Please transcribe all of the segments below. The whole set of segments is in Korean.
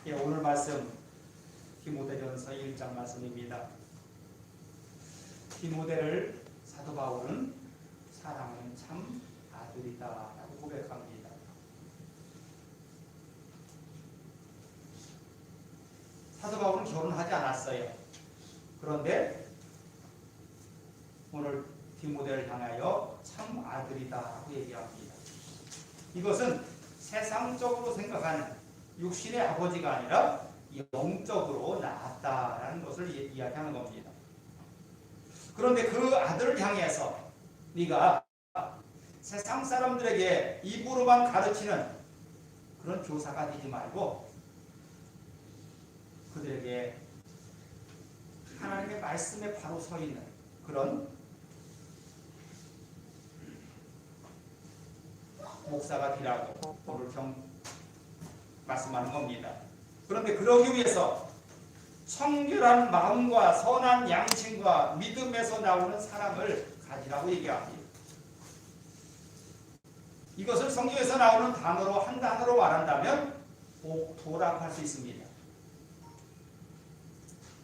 예, 오늘 말씀 디모데전서 1장 말씀입니다. 디모데를 사도 바울은 사랑하는 참 아들이다 라고 고백합니다. 사도 바울은 결혼하지 않았어요. 그런데 오늘 디모데를 향하여 참 아들이다 라고 얘기합니다. 이것은 세상적으로 생각하는 육신의 아버지가 아니라 영적으로 낳았다라는 것을 이야기하는 겁니다. 그런데 그 아들을 향해서 네가 세상 사람들에게 입으로만 가르치는 그런 교사가 되지 말고 그들에게 하나님의 말씀에 바로 서 있는 그런 목사가 되라고 오늘 말씀하는 겁니다. 그런데 그러기 위해서 청결한 마음과 선한 양심과 믿음에서 나오는 사랑을 가지라고 얘기합니다. 이것을 성경에서 나오는 단어로 한 단어로 말한다면 옥토라고 할 수 있습니다.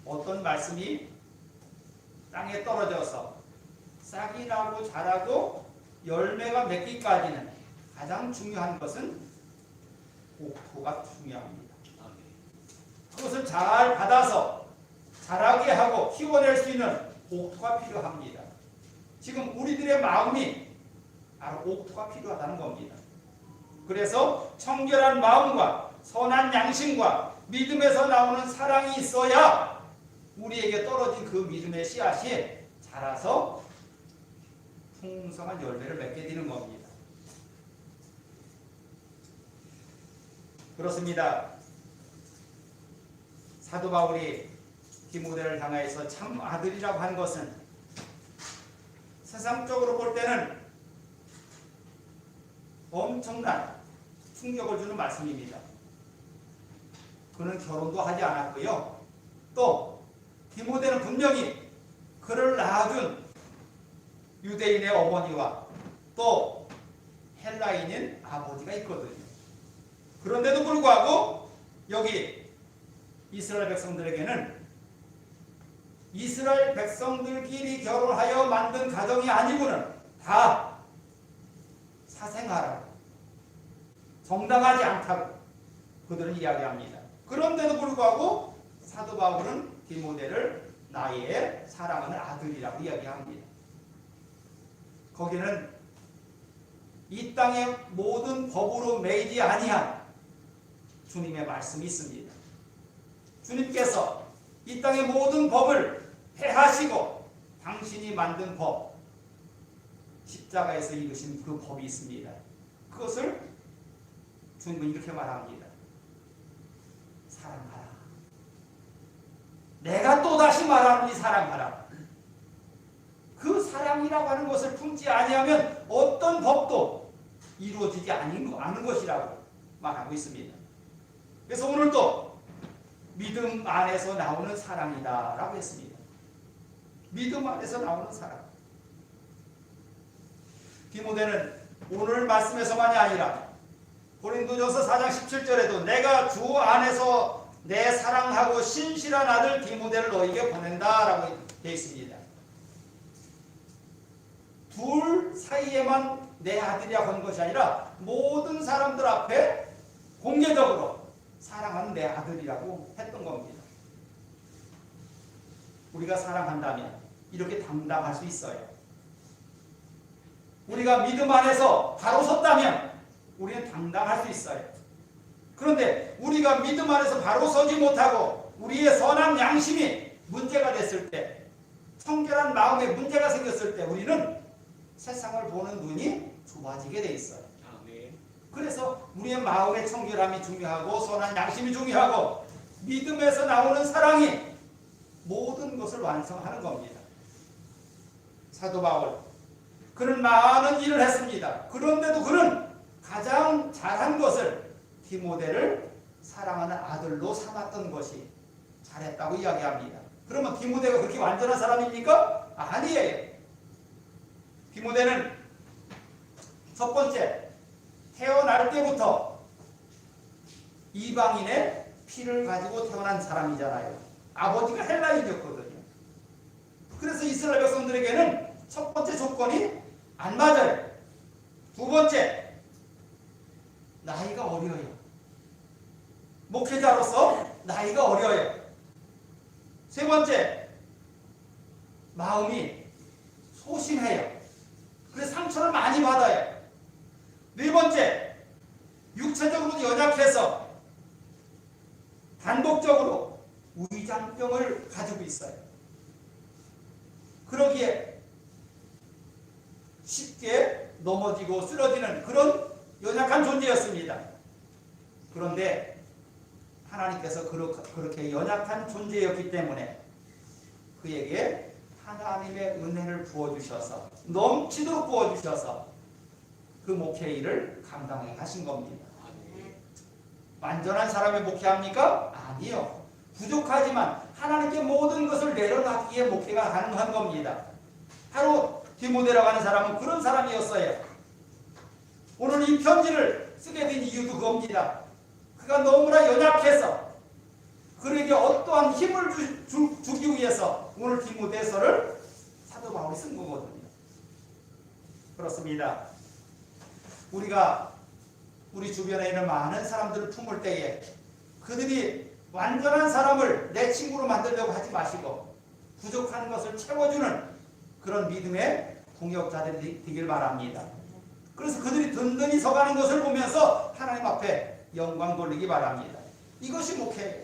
어떤 말씀이 땅에 떨어져서 싹이 나고 자라고 열매가 맺기까지는 가장 중요한 것은 옥토가 중요합니다. 그것을 잘 받아서 자라게 하고 키워낼 수 있는 옥토가 필요합니다. 지금 우리들의 마음이 바로 옥토가 필요하다는 겁니다. 그래서 청결한 마음과 선한 양심과 믿음에서 나오는 사랑이 있어야 우리에게 떨어진 그 믿음의 씨앗이 자라서 풍성한 열매를 맺게 되는 겁니다. 그렇습니다. 사도 바울이 디모데를 향하여서 참 아들이라고 한 것은 세상적으로 볼 때는 엄청난 충격을 주는 말씀입니다. 그는 결혼도 하지 않았고요. 또 디모데는 분명히 그를 낳아준 유대인의 어머니와 또 헬라인인 아버지가 있거든요. 그런데도 불구하고 여기 이스라엘 백성들에게는 이스라엘 백성들끼리 결혼하여 만든 가정이 아니고는 다 사생아라고 정당하지 않다고 그들은 이야기합니다. 그런데도 불구하고 사도 바울은 디모데를 나의 사랑하는 아들이라고 이야기합니다. 거기는 이 땅의 모든 법으로 매이지 아니한 주님의 말씀이 있습니다. 주님께서 이 땅의 모든 법을 폐하시고 당신이 만든 법, 십자가에서 이루신 그 법이 있습니다. 그것을 주님은 이렇게 말합니다. 사랑하라. 내가 또다시 말하노니 사랑하라. 그 사랑이라고 하는 것을 품지 아니하면 어떤 법도 이루어지지 않은 것이라고 말하고 있습니다. 그래서 오늘도 믿음 안에서 나오는 사랑이다 라고 했습니다. 믿음 안에서 나오는 사랑. 디모데는 오늘 말씀에서만이 아니라 고린도전서 4장 17절에도 내가 주 안에서 내 사랑하고 신실한 아들 디모데를 너에게 보낸다 라고 되어 있습니다. 둘 사이에만 내 아들이라고 하는 것이 아니라 모든 사람들 앞에 공개적으로 사랑하는 내 아들이라고 했던 겁니다. 우리가 사랑한다면 이렇게 당당할 수 있어요. 우리가 믿음 안에서 바로 섰다면 우리는 당당할 수 있어요. 그런데 우리가 믿음 안에서 바로 서지 못하고 우리의 선한 양심이 문제가 됐을 때, 청결한 마음에 문제가 생겼을 때 우리는 세상을 보는 눈이 좁아지게 돼 있어요. 그래서 우리의 마음의 청결함이 중요하고 선한 양심이 중요하고 믿음에서 나오는 사랑이 모든 것을 완성하는 겁니다. 사도 바울, 그는 많은 일을 했습니다. 그런데도 그는 가장 잘한 것을 디모데를 사랑하는 아들로 삼았던 것이 잘했다고 이야기합니다. 그러면 디모데가 그렇게 완전한 사람입니까? 아니에요. 디모데는 첫 번째, 태어날 때부터 이방인의 피를 가지고 태어난 사람이잖아요. 아버지가 헬라인이었거든요. 그래서 이스라엘 백성들에게는 첫 번째 조건이 안 맞아요. 두 번째, 나이가 어려요. 목회자로서 나이가 어려요. 세 번째, 마음이 소심해요. 그래서 상처를 많이 받아요. 네 번째, 육체적으로 연약해서 반복적으로 위장병을 가지고 있어요. 그러기에 쉽게 넘어지고 쓰러지는 그런 연약한 존재였습니다. 그런데 하나님께서 그렇게 연약한 존재였기 때문에 그에게 하나님의 은혜를 부어주셔서 넘치도록 부어주셔서 그 목회 일을 감당하게 하신 겁니다. 완전한 사람이 목회합니까? 아니요. 부족하지만 하나님께 모든 것을 내려놨기에 목회가 가능한 겁니다. 바로 디모데라고 하는 사람은 그런 사람이었어요. 오늘 이 편지를 쓰게 된 이유도 그겁니다. 그가 너무나 연약해서 그에게 어떠한 힘을 주기 위해서 오늘 디모데서를 사도 바울이 쓴 거거든요. 그렇습니다. 우리가 우리 주변에 있는 많은 사람들을 품을 때에 그들이 완전한 사람을 내 친구로 만들려고 하지 마시고 부족한 것을 채워주는 그런 믿음의 동역자들이 되길 바랍니다. 그래서 그들이 든든히 서가는 것을 보면서 하나님 앞에 영광 돌리기 바랍니다. 이것이 목회예요.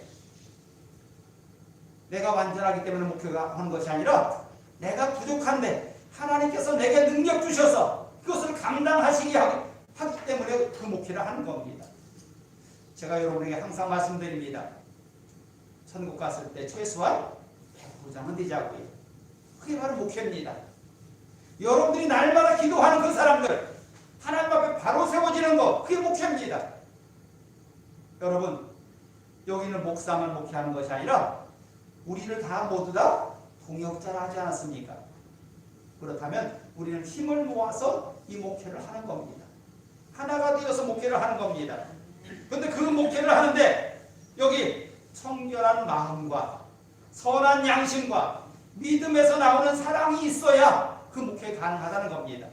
내가 완전하기 때문에 목회가 하는 것이 아니라 내가 부족한데 하나님께서 내게 능력 주셔서 그것을 감당하시게 하기 때문에 그 목회를 하는 겁니다. 제가 여러분에게 항상 말씀드립니다. 천국 갔을 때 최소한 100부장은 되자고요. 그게 바로 목회입니다. 여러분들이 날마다 기도하는 그 사람들 하나님 앞에 바로 세워지는 거 그게 목회입니다. 여러분 여기는 목사만 목회하는 것이 아니라 우리를 다 모두 다 동역자라 하지 않았습니까? 그렇다면 우리는 힘을 모아서 이 목회를 하는 겁니다. 하나가 되어서 목회를 하는 겁니다. 그런데 그 목회를 하는데 여기 청결한 마음과 선한 양심과 믿음에서 나오는 사랑이 있어야 그 목회가 가능하다는 겁니다.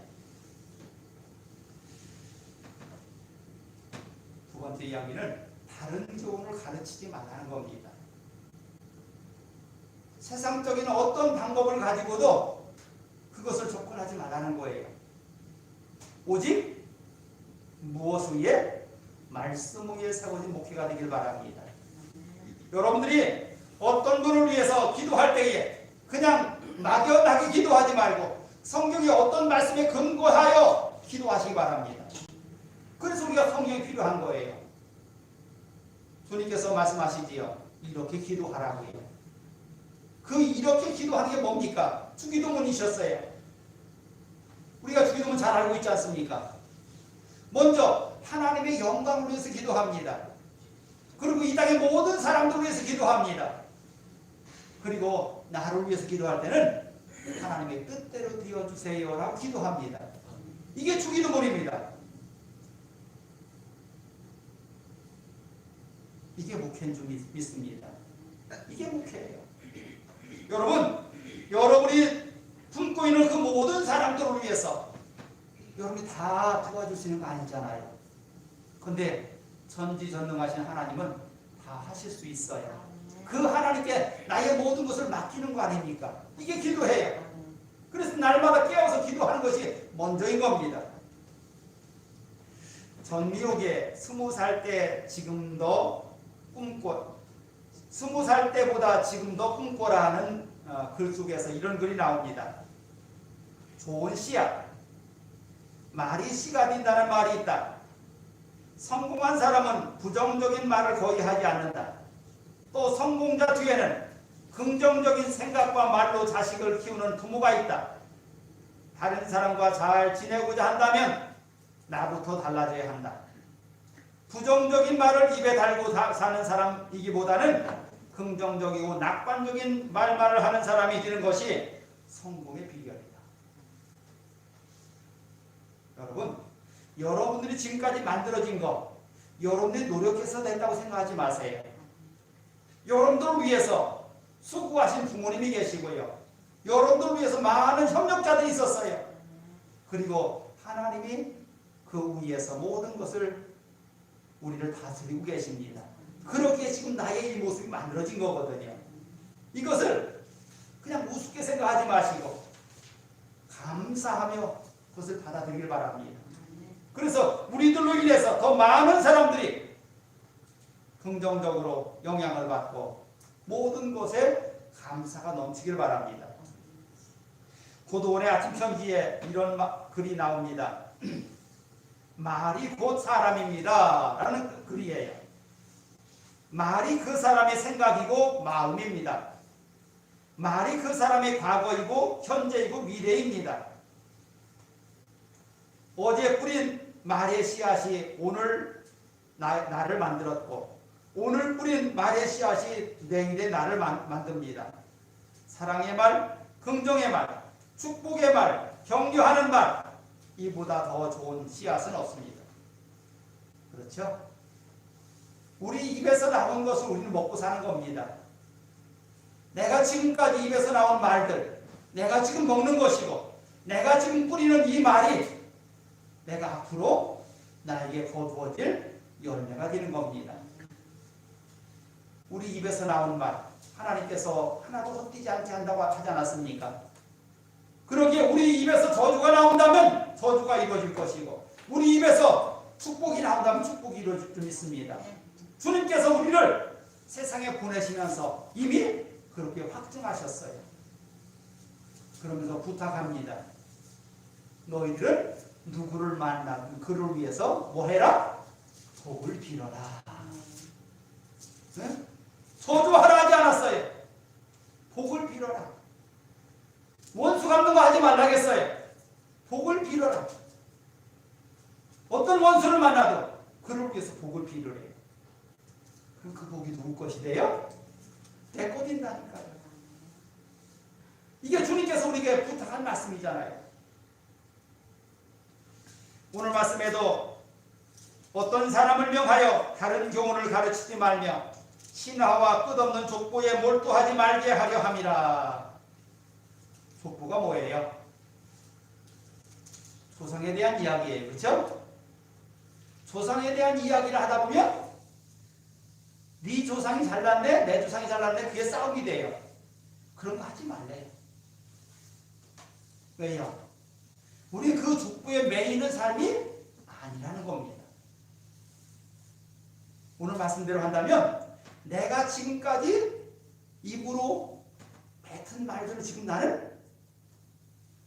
두 번째 이야기는 다른 교훈을 가르치지 말라는 겁니다. 세상적인 어떤 방법을 가지고도 그것을 접근하지 말라는 거예요. 오직 무엇 위에? 말씀 위에 세워진 목회가 되길 바랍니다. 여러분들이 어떤 분을 위해서 기도할 때에 그냥 막연하게 기도하지 말고 성경의 어떤 말씀에 근거하여 기도하시기 바랍니다. 그래서 우리가 성경이 필요한 거예요. 주님께서 말씀하시지요. 이렇게 기도하라고요. 그 이렇게 기도하는 게 뭡니까? 주기도문이셨어요. 우리가 주기도문 잘 알고 있지 않습니까? 먼저 하나님의 영광을 위해서 기도합니다. 그리고 이 땅의 모든 사람들을 위해서 기도합니다. 그리고 나를 위해서 기도할 때는 하나님의 뜻대로 되어주세요 라고 기도합니다. 이게 주기도문입니다. 이게 목회인 줄 믿습니다. 이게 목회예요. 여러분, 여러분이 품고 있는 그 모든 사람들을 위해서 여러분이 다 도와줄 수 있는 거 아니잖아요. 근데 전지전능하신 하나님은 다 하실 수 있어요. 그 하나님께 나의 모든 것을 맡기는 거 아닙니까? 이게 기도해요. 그래서 날마다 깨어서 기도하는 것이 먼저인 겁니다. 전미옥의 20살 때 지금도 꿈꿔 20살 때보다 지금도 꿈꿔라는 글 속에서 이런 글이 나옵니다. 좋은 씨앗, 말이 씨가 된다는 말이 있다. 성공한 사람은 부정적인 말을 거의 하지 않는다. 또 성공자 뒤에는 긍정적인 생각과 말로 자식을 키우는 부모가 있다. 다른 사람과 잘 지내고자 한다면 나부터 달라져야 한다. 부정적인 말을 입에 달고 사는 사람이기보다는 긍정적이고 낙관적인 말만을 하는 사람이 되는 것이 성공의 비결이다. 여러분, 여러분들이 지금까지 만들어진 거 여러분들이 노력해서 된다고 생각하지 마세요. 여러분들을 위해서 수고하신 부모님이 계시고요. 여러분들을 위해서 많은 협력자들이 있었어요. 그리고 하나님이 그 위에서 모든 것을 우리를 다스리고 계십니다. 그렇게 지금 나의 이 모습이 만들어진 거거든요. 이것을 그냥 우습게 생각하지 마시고 감사하며 그것을 받아들이길 바랍니다. 그래서 우리들로 인해서 더 많은 사람들이 긍정적으로 영향을 받고 모든 것에 감사가 넘치길 바랍니다. 고도원의 아침 편지에 이런 글이 나옵니다. 말이 곧 사람입니다 라는 글이에요. 말이 그 사람의 생각이고 마음입니다. 말이 그 사람의 과거이고 현재이고 미래입니다. 어제 뿌린 말의 씨앗이 오늘 나를 만들었고 오늘 뿌린 말의 씨앗이 내일의 나를 만듭니다. 사랑의 말, 긍정의 말, 축복의 말, 격려하는 말, 이보다 더 좋은 씨앗은 없습니다. 그렇죠? 우리 입에서 나온 것을 우리는 먹고 사는 겁니다. 내가 지금까지 입에서 나온 말들, 내가 지금 먹는 것이고 내가 지금 뿌리는 이 말이 내가 앞으로 나에게 거두어질 열매가 되는 겁니다. 우리 입에서 나온 말, 하나님께서 하나도 헛되지 않게 한다고 하지 않았습니까? 그러기에 우리 입에서 저주가 나온다면 저주가 이루어질 것이고 우리 입에서 축복이 나온다면 축복이 이루어질 줄 믿습니다. 주님께서 우리를 세상에 보내시면서 이미 그렇게 확증하셨어요. 그러면서 부탁합니다. 너희들은 누구를 만나든 그를 위해서 뭐 해라? 복을 빌어라. 네? 저주하라 하지 않았어요. 복을 빌어라. 원수 갚는 거 하지 말라겠어요. 복을 빌어라. 어떤 원수를 만나도 그를 위해서 복을 빌으래요. 그럼 그 복이 누구 것이 돼요? 내 것이 된다니까요. 이게 주님께서 우리에게 부탁한 말씀이잖아요. 오늘 말씀에도 어떤 사람을 명하여 다른 교훈을 가르치지 말며 신화와 끝없는 족보에 몰두하지 말게 하려 함이라. 족보가 뭐예요? 조상에 대한 이야기예요. 그렇죠? 조상에 대한 이야기를 하다 보면 네 조상이 잘났네, 내 조상이 잘났네, 그게 싸움이 돼요. 그런 거 하지 말래요. 왜요? 우리 그 족보에 매이는 삶이 아니라는 겁니다. 오늘 말씀대로 한다면 내가 지금까지 입으로 뱉은 말들을 지금 나는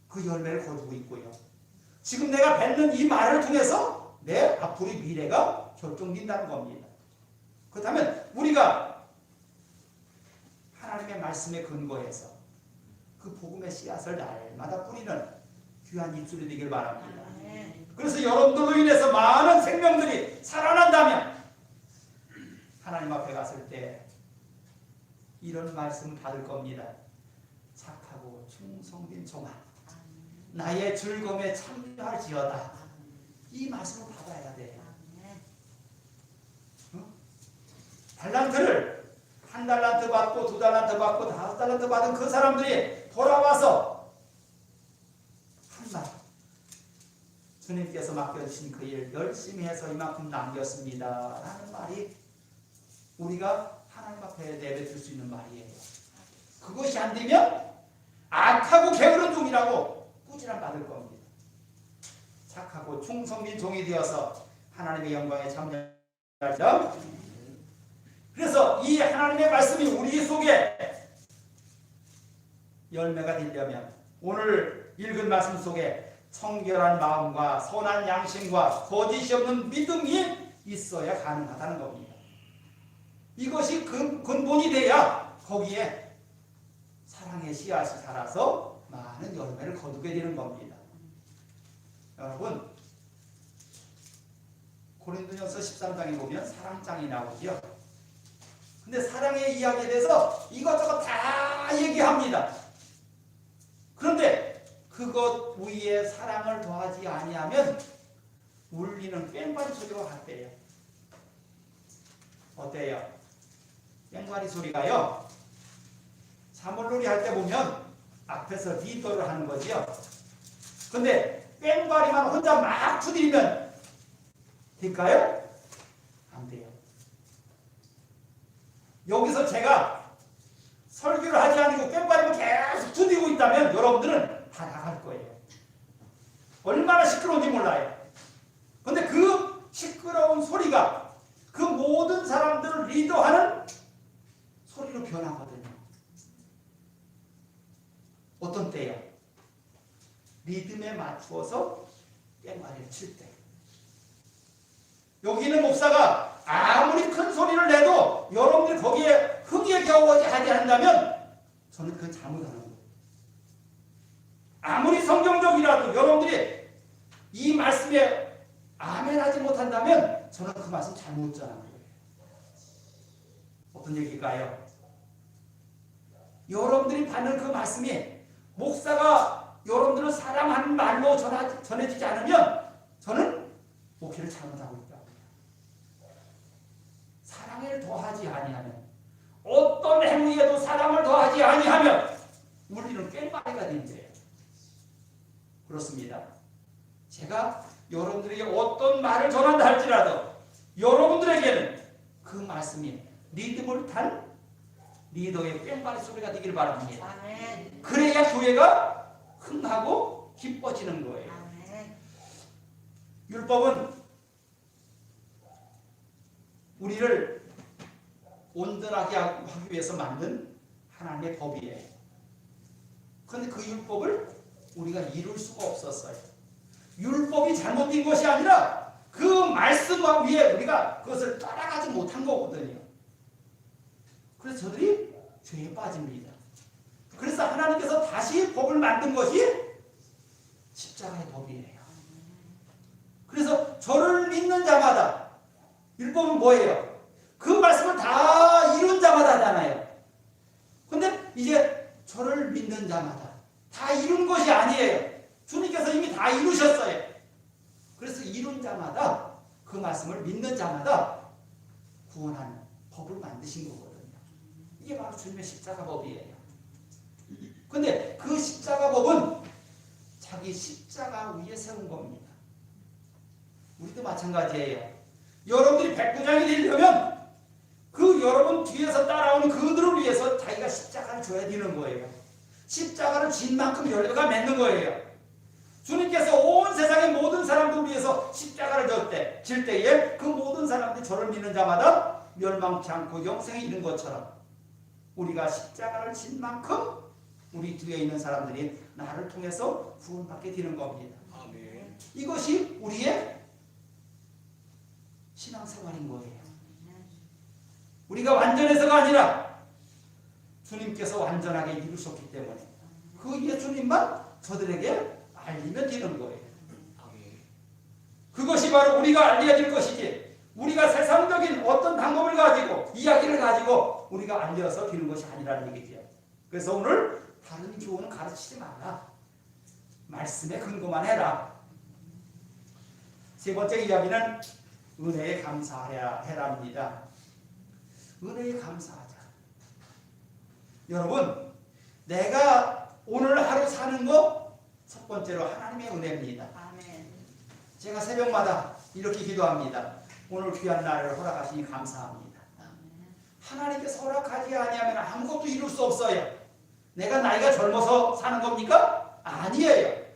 그 열매를 거두고 있고요. 지금 내가 뱉는 이 말을 통해서 내 앞으로의 미래가 결정된다는 겁니다. 그렇다면 우리가 하나님의 말씀에 근거해서 그 복음의 씨앗을 날마다 뿌리는 귀한 입술이 되길 바랍니다. 그래서 여러분들로 인해서 많은 생명들이 살아난다면 하나님 앞에 갔을 때 이런 말씀 받을 겁니다. 착하고 충성된 종아, 나의 즐거움에 참여할지어다. 이 말씀을 받아야 돼요. 달란트를 한 달란트 받고 두 달란트 받고 5달란트 받은 그 사람들이 돌아와서 한 말, 주님께서 맡겨주신 그 일 열심히 해서 이만큼 남겼습니다 라는 말이 우리가 하나님 앞에 내뱉을 수 있는 말이에요. 그것이 안 되면 악하고 게으른 종이라고 꾸지람 받을 겁니다. 착하고 충성된 종이 되어서 하나님의 영광에 참여하죠. 그래서 이 하나님의 말씀이 우리 속에 열매가 되려면 오늘 읽은 말씀 속에 청결한 마음과 선한 양심과 거짓이 없는 믿음이 있어야 가능하다는 겁니다. 이것이 근본이 돼야 거기에 사랑의 씨앗이 자라서 많은 열매를 거두게 되는 겁니다. 여러분, 고린도전서 13장에 보면 사랑장이 나오죠. 근데 사랑의 이야기에 대해서 이것저것 다 얘기합니다. 그런데 그것 위에 사랑을 더하지 아니하면 울리는 뺑판 소리와 같대요. 어때요? 뺑바리 소리가요. 사물놀이 할 때 보면 앞에서 리더를 하는 거지요. 근데 뺑바리만 혼자 막 두드리면 될까요? 안 돼요. 여기서 제가 설교를 하지 않고 뺑바리만 계속 두드리고 있다면 여러분들은 다 나갈 거예요. 얼마나 시끄러운지 몰라요. 근데 그 시끄러운 소리가 그 모든 사람들을 리더하는 소리로 변하거든요. 어떤 때요? 리듬에 맞추어서 뺑바리를 칠 때. 여기 있는 목사가 아무리 큰 소리를 내도 여러분들이 거기에 흥에 겨워하지 않는다면 저는 그건 잘못하는 거예요. 아무리 성경적이라도 여러분들이 이 말씀에 아멘하지 못한다면 저는 그 말씀 잘못 전한 거예요. 어떤 얘기일까요? 여러분들이 받는 그 말씀이 목사가 여러분들을 사랑하는 말로 전해지지 않으면 저는 목회를 잘못하고 있다고 해요. 사랑을 더하지 아니하면, 어떤 행위에도 사랑을 더하지 아니하면 우리는 꽹과리가 된대요. 그렇습니다. 제가 여러분들에게 어떤 말을 전한다 할지라도 여러분들에게는 그 말씀이 리듬을 탄 리더의 꽹과리 소리가 되길 바랍니다. 아멘. 그래야 교회가 흥하고 기뻐지는 거예요. 아멘. 율법은 우리를 온전하게 하기 위해서 만든 하나님의 법이에요. 그런데 그 율법을 우리가 이룰 수가 없었어요. 율법이 잘못된 것이 아니라 그 말씀 위에 우리가 그것을 따라가지 못한 거거든요. 그래서 저들이 죄에 빠집니다. 그래서 하나님께서 다시 법을 만든 것이 십자가의 법이에요. 그래서 저를 믿는 자마다, 율법은 뭐예요? 그 말씀을 다 이룬 자마다 하잖아요. 근데 이제 저를 믿는 자마다 다 이룬 것이 아니에요. 주님께서 이미 다 이루셨어요. 그래서 이룬 자마다, 그 말씀을 믿는 자마다 구원하는 법을 만드신 거거든요. 이게 바로 주님의 십자가 법이에요. 근데 그 십자가 법은 자기 십자가 위에 세운 겁니다. 우리도 마찬가지예요. 여러분들이 백부장이 되려면 그 여러분 뒤에서 따라오는 그들을 위해서 자기가 십자가를 줘야 되는 거예요. 십자가를 진 만큼 열매가 맺는 거예요. 주님께서 온 세상의 모든 사람들을 위해서 십자가를 질 때에 그 모든 사람들이 저를 믿는 자마다 멸망치 않고 영생에 이른 것처럼 우리가 십자가를 진 만큼 우리 뒤에 있는 사람들이 나를 통해서 구원받게 되는 겁니다. 아멘. 이것이 우리의 신앙생활인 거예요. 우리가 완전해서가 아니라 주님께서 완전하게 이루셨기 때문에 그 예수님만 저들에게 알리면 되는 거예요. 아멘. 그것이 바로 우리가 알려질 것이지, 우리가 세상적인 어떤 방법을 가지고 이야기를 가지고 우리가 알려서 되는 것이 아니라는 얘기죠. 그래서 오늘 다른 교훈은 가르치지 마라. 말씀에 근거만 해라. 세 번째 이야기는 은혜에 감사해라입니다. 은혜에 감사하자. 여러분, 내가 오늘 하루 사는 거 첫 번째로 하나님의 은혜입니다. 아멘. 제가 새벽마다 이렇게 기도합니다. 오늘 귀한 날을 허락하시니 감사합니다. 아멘. 하나님께서 허락하지 아니하면 아무것도 이룰 수 없어요. 내가 나이가 젊어서 사는 겁니까? 아니에요.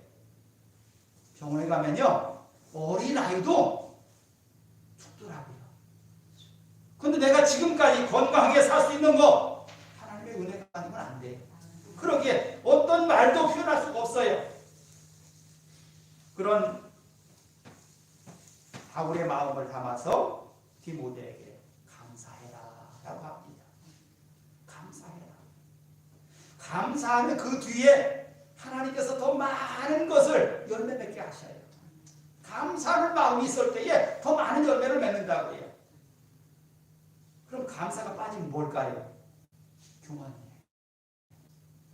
병원에 가면요, 어린아이도 죽더라고요. 근데 내가 지금까지 건강하게 살 수 있는 거 하나님의 은혜가 아니면 안 돼요. 그러기에 어떤 말도 표현할 수가 없어요. 그런 바울의 마음을 담아서 디모데에게 감사해라 라고 합니다. 감사해라. 감사하면 그 뒤에 하나님께서 더 많은 것을 열매 맺게 하셔요. 감사하는 마음이 있을 때에 더 많은 열매를 맺는다고 해요. 그럼 감사가 빠지면 뭘까요? 교만이에요.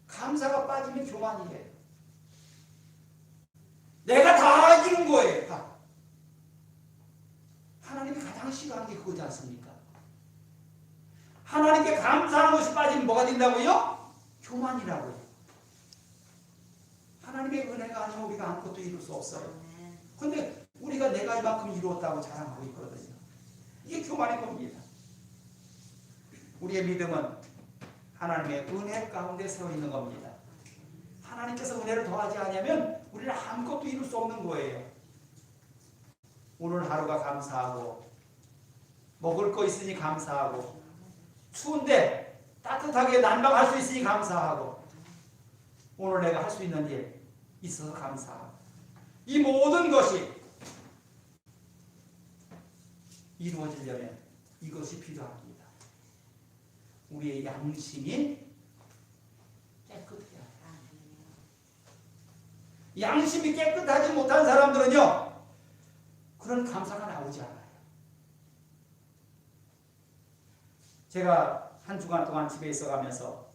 감사가 빠지면 교만이에요. 내가 다 이룬 거예요. 다. 하나님이 가장 싫어하는 게 그거지 않습니까? 하나님께 감사하는 것이 빠지면 뭐가 된다고요? 교만이라고요. 하나님의 은혜가 아니면 우리가 아무것도 이룰 수 없어요. 근데 우리가 내가 이만큼 이루었다고 자랑하고 있거든요. 이게 교만인 겁니다. 우리의 믿음은 하나님의 은혜 가운데 세워 있는 겁니다. 하나님께서 은혜를 더하지 않으면 우리는 아무것도 이룰 수 없는 거예요. 오늘 하루가 감사하고 먹을 거 있으니 감사하고 추운데 따뜻하게 난방할 수 있으니 감사하고 오늘 내가 할 수 있는 일 있어서 감사하고 이 모든 것이 이루어지려면 이것이 필요합니다. 우리의 양심이 깨끗해야 해요. 양심이 깨끗하지 못한 사람들은요 그런 감사가 나오지 않아요. 제가 한 주간 동안 집에 있어가면서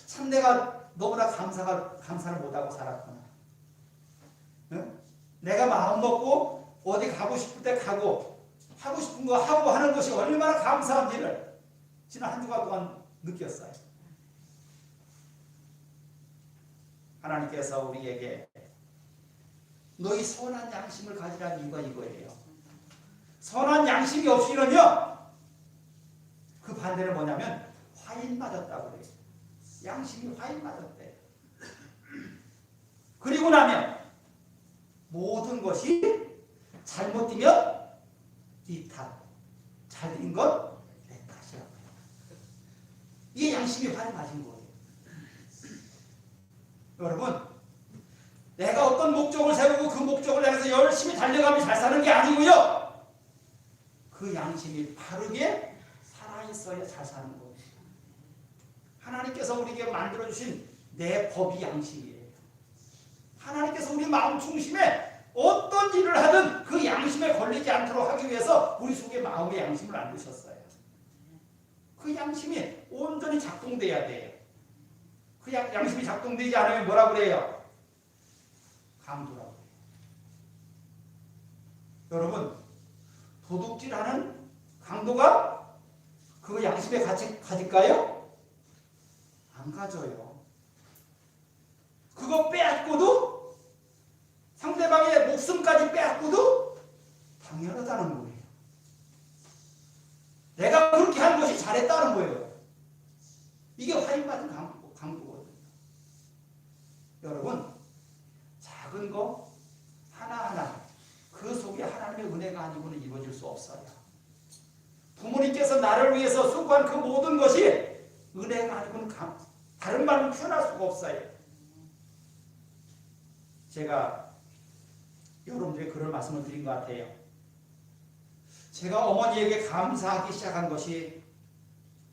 참 내가 너무나 감사를 못하고 살았구나. 응? 내가 마음 먹고 어디 가고 싶을 때 가고 하고 싶은 거 하고 하는 것이 얼마나 감사한지를 지난 한 주간 동안 느꼈어요. 하나님께서 우리에게 너희 선한 양심을 가지라는 이유가 이거예요. 선한 양심이 없이는요 그 반대는 뭐냐면 화인 맞았다고 그래요. 양심이 화인 맞았대요. 그리고 나면 모든 것이 잘못되면 네 탓, 잘된 건 내 탓이라고 해요. 이게 양심이 화인 맞은 거예요. 여러분 내가 어떤 목적을 세우고 그 목적을 향해서 열심히 달려가며 잘 사는 게 아니고요. 그 양심이 바르게 살아있어야 잘 사는 거예요. 하나님께서 우리에게 만들어주신 내 법이 양심이에요. 하나님께서 우리 마음 중심에 어떤 일을 하든 그 양심에 걸리지 않도록 하기 위해서 우리 속에 마음의 양심을 안 두셨어요. 그 양심이 온전히 작동돼야 돼요. 그 양심이 작동되지 않으면 뭐라고 그래요? 강도라고 해요. 여러분 도둑질하는 강도가 그 양심에 가질까요? 안 가져요. 그거 빼앗고도 상대방의 목숨까지 빼앗고도 당연하다는 거예요. 내가 그렇게 하는 것이 잘했다는 거예요. 이게 화인받은 강도거든요. 여러분 작은 거 하나하나 그 속에 하나님의 은혜가 아니고는 이루어질 수 없어요. 부모님께서 나를 위해서 수고한 그 모든 것이 은혜가 아니고는 다른 말로 표현할 수가 없어요. 제가 여러분들에게 그런 말씀을 드린 것 같아요. 제가 어머니에게 감사하기 시작한 것이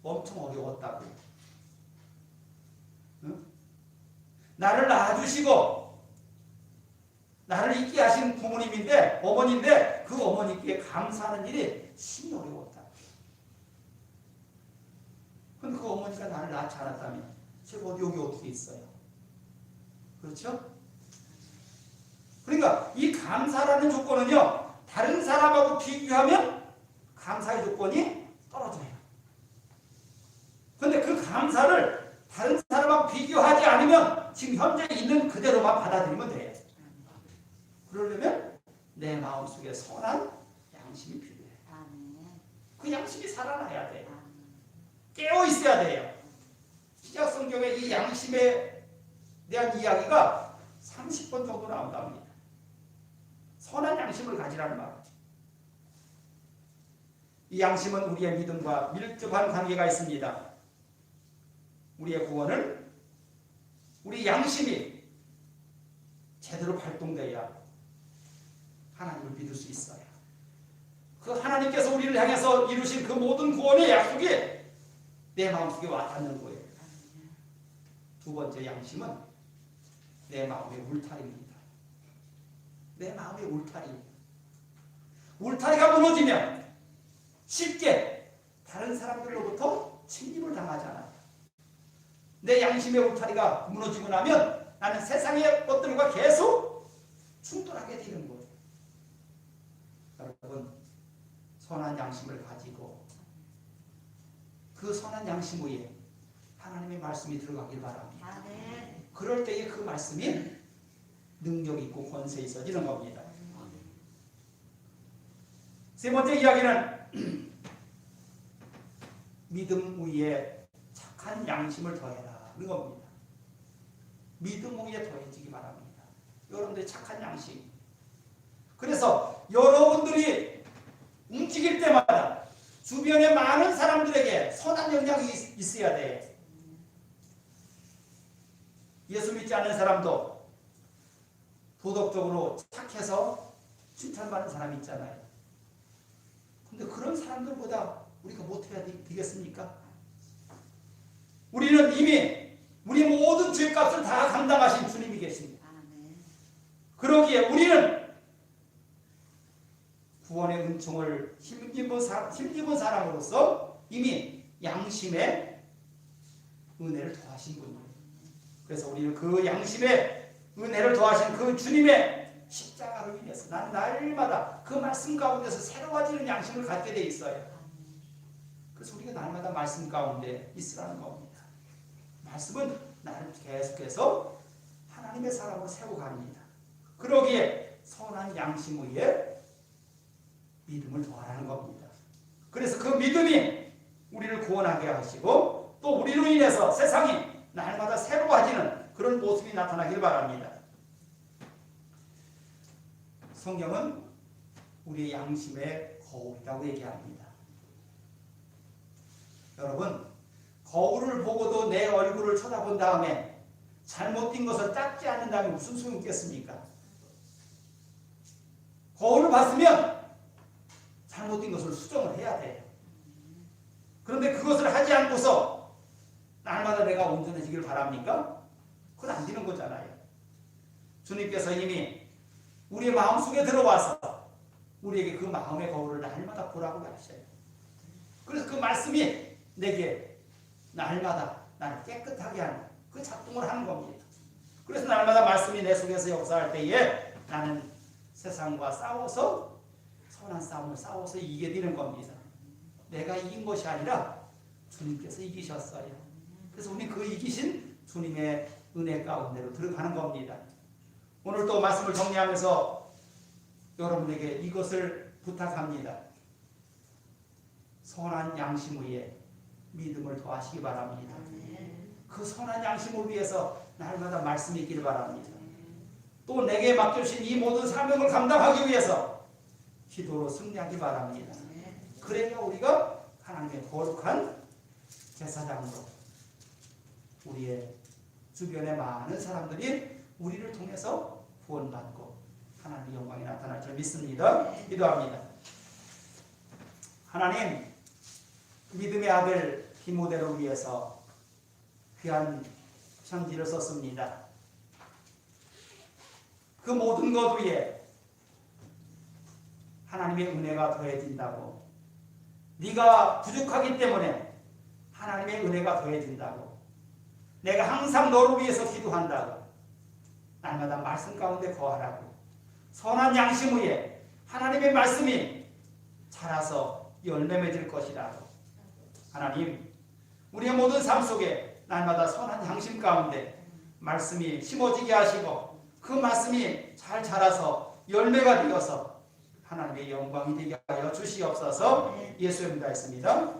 엄청 어려웠다고요. 응? 나를 낳아주시고 나를 있게 하신 부모님인데 어머니인데 그 어머니께 감사하는 일이 심히 어려웠다. 근데 그 어머니가 나를 낳지 않았다면 제가 여기 어떻게 있어요? 그렇죠? 그러니까 이 감사라는 조건은요 다른 사람하고 비교하면 감사의 조건이 떨어져요. 그런데 그 감사를 다른 사람하고 비교하지 않으면 지금 현재 있는 그대로만 받아들이면 돼요. 그러려면 내 마음속에 선한 양심이 필요해요. 그 양심이 살아나야 돼요. 깨어 있어야 돼요. 신약 성경에 이 양심에 대한 이야기가 30번 정도 나온답니다. 선한 양심을 가지라는 말. 이 양심은 우리의 믿음과 밀접한 관계가 있습니다. 우리의 구원을 우리 양심이 제대로 발동돼야 하나님을 믿을 수 있어요. 그 하나님께서 우리를 향해서 이루신 그 모든 구원의 약속이 내 마음속에 와닿는 거예요. 두 번째 양심은 내 마음의 울타리입니다. 내 마음의 울타리. 울타리가 무너지면 쉽게 다른 사람들로부터 침입을 당하지 않아요. 내 양심의 울타리가 무너지고 나면 나는 세상의 것들과 계속 충돌하게 되는 거예요. 여러분 선한 양심을 가지고 그 선한 양심 위에 하나님의 말씀이 들어가길 바랍니다. 아멘. 그럴 때에 그 말씀이 능력 있고 권세 있어지는 겁니다. 세 번째 이야기는 믿음 위에 착한 양심을 더해라 그런 겁니다. 믿음 위에 더해지기 바랍니다. 여러분들의 착한 양심. 그래서 여러분들이 움직일 때마다 주변에 많은 사람들에게 선한 영향이 있어야 돼. 예수 믿지 않는 사람도 도덕적으로 착해서 칭찬받는 사람이 있잖아요. 근데 그런 사람들보다 우리가 못해야 되겠습니까? 우리는 이미 우리 모든 죄값을 다 감당하신 주님이 계십니다. 그러기에 우리는 구원의 은총을 힘입은 사람으로서 이미 양심의 은혜를 더하신 분이에요. 그래서 우리는 그 양심의 은혜를 더하신 그 주님의 십자가를 위해서 나는 날마다 그 말씀 가운데서 새로워지는 양심을 갖게 돼 있어요. 그래서 우리가 날마다 말씀 가운데 있으라는 겁니다. 말씀은 나를 계속해서 하나님의 사람으로 세워갑니다. 그러기에 선한 양심 위에 믿음을 더하라는 겁니다. 그래서 그 믿음이 우리를 구원하게 하시고 또 우리로 인해서 세상이 날마다 새로워지는 그런 모습이 나타나길 바랍니다. 성경은 우리의 양심의 거울이라고 얘기합니다. 여러분, 거울을 보고도 내 얼굴을 쳐다본 다음에 잘못된 것을 닦지 않는다면 무슨 소용이 있겠습니까? 거울을 봤으면 잘못된 것을 수정을 해야 돼요. 그런데 그것을 하지 않고서 날마다 내가 온전해지길 바랍니까? 그건 안 되는 거잖아요. 주님께서 이미 우리의 마음속에 들어와서 우리에게 그 마음의 거울을 날마다 보라고 하셔요. 그래서 그 말씀이 내게 날마다 나를 깨끗하게 하는 그 작동을 하는 겁니다. 그래서 날마다 말씀이 내 속에서 역사할 때에 나는 세상과 싸워서 선한 싸움을 싸워서 이기게 되는 겁니다. 내가 이긴 것이 아니라 주님께서 이기셨어요. 그래서 우리 그 이기신 주님의 은혜 가운데로 들어가는 겁니다. 오늘 또 말씀을 정리하면서 여러분에게 이것을 부탁합니다. 선한 양심 위에 믿음을 더하시기 바랍니다. 그 선한 양심을 위해서 날마다 말씀이 있기를 바랍니다. 또 내게 맡겨주신 이 모든 사명을 감당하기 위해서 기도로 승리하기 바랍니다. 그래야 우리가 하나님의 거룩한 제사장으로 우리의 주변의 많은 사람들이 우리를 통해서 구원받고 하나님의 영광이 나타날 줄 믿습니다. 기도합니다. 하나님, 믿음의 아들 디모데를 위해서 귀한 편지를 썼습니다. 그 모든 것 위에 하나님의 은혜가 더해진다고, 네가 부족하기 때문에 하나님의 은혜가 더해진다고, 내가 항상 너를 위해서 기도한다고, 날마다 말씀 가운데 거하라고, 선한 양심 위에 하나님의 말씀이 자라서 열매 맺을 것이라고. 하나님, 우리의 모든 삶 속에 날마다 선한 양심 가운데 말씀이 심어지게 하시고 그 말씀이 잘 자라서 열매가 되어서 하나님의 영광이 되게 하여 주시옵소서. 예수의 이름으로 했습니다.